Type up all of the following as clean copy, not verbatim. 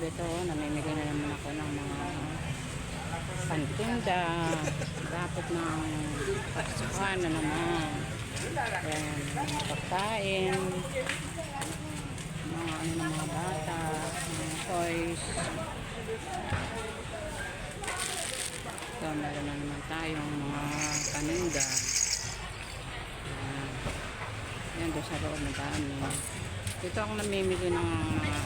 lalab, ito, namimili na naman ako ng mga pantinda. Dapat ng pagsukan na naman. Ayan, mga pagkain, mga ano ng mga bata, mga toys. Ito, meron na naman tayong mga paninda. Ayan, doon sa loob na dami. Dito ako namimili ng mga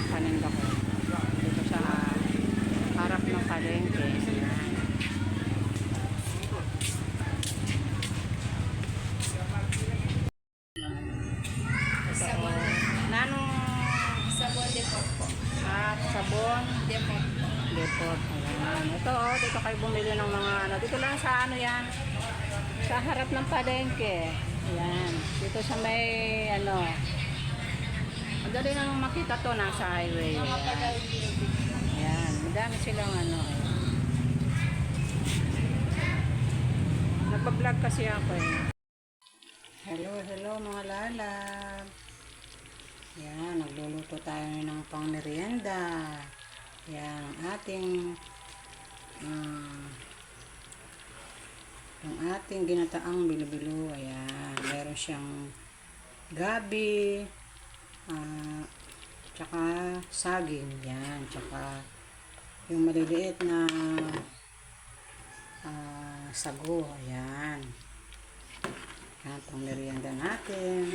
paninda ko. Dito sa harap ng palengke. Ayan. Sabon. Nanong Sabon depot po. sabon? Depot. Depot. Ayan. Ito, dito kayo bumili ng mga ano. Dito lang sa ano yan. Sa harap ng palengke. Ayan. Dito sa may ano. Madali nang makita to, nasa highway. Ayan. Ayan. Madami silang ano. Nagpa-vlog kasi ako eh. Hello mga lalab. Ayan. Nagluluto tayo ng pang merienda. Ayan. Ang ating yung ating ginataang bilo-bilo. Ayan. Meron siyang gabi, tsaka saging. Yan. Tsaka yung maliliit na sago. Ayan. Yan. Pang merienda natin.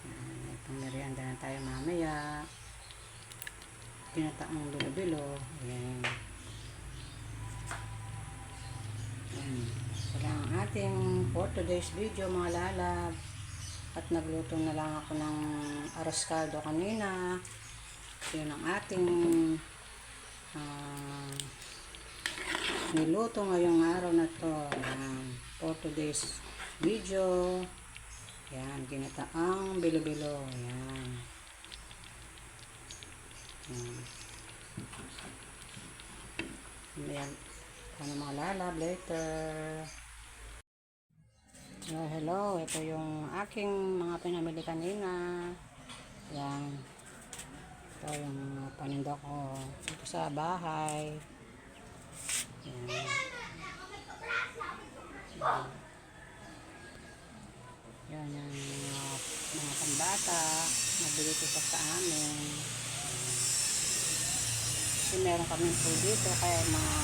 Ayan. Pang merienda na tayo mamaya. Ginataang bilo-bilo. Ayan. Ayan. Wala ang ating for today's video mga lalab. At nagluto na lang ako ng arroz caldo kanina. Yun ang ating niluto ngayong araw na to. Ayan. For today's video. Ayan. Ginataang bilo-bilo. Ayan. Ayan. Ano mga lalab later. Hello, ito yung aking mga pinamili kanina. Yan. Ito yung paninda ko dito sa bahay. Yan. Yan yung mga pambata. Nabili ko sa amin. Kasi meron kaming food dito kaya mga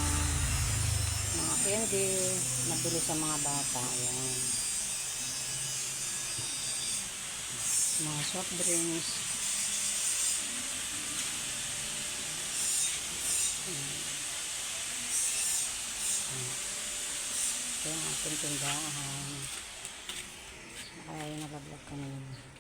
candy nabili sa mga bata. Ayan. Mga soft drinks. Ito yung ating tindahan. Kaya yung nag-vlog kanina.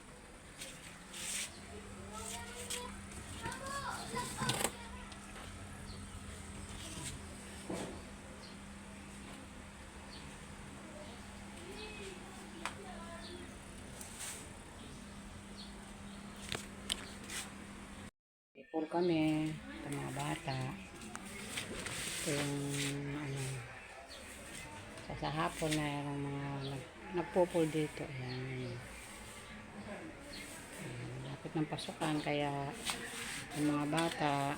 Ipol kami sa mga bata. Ito yung ano, sa hapon na yung mga nagpupul dito. Ayan. Lapit ng pasukan kaya yung mga bata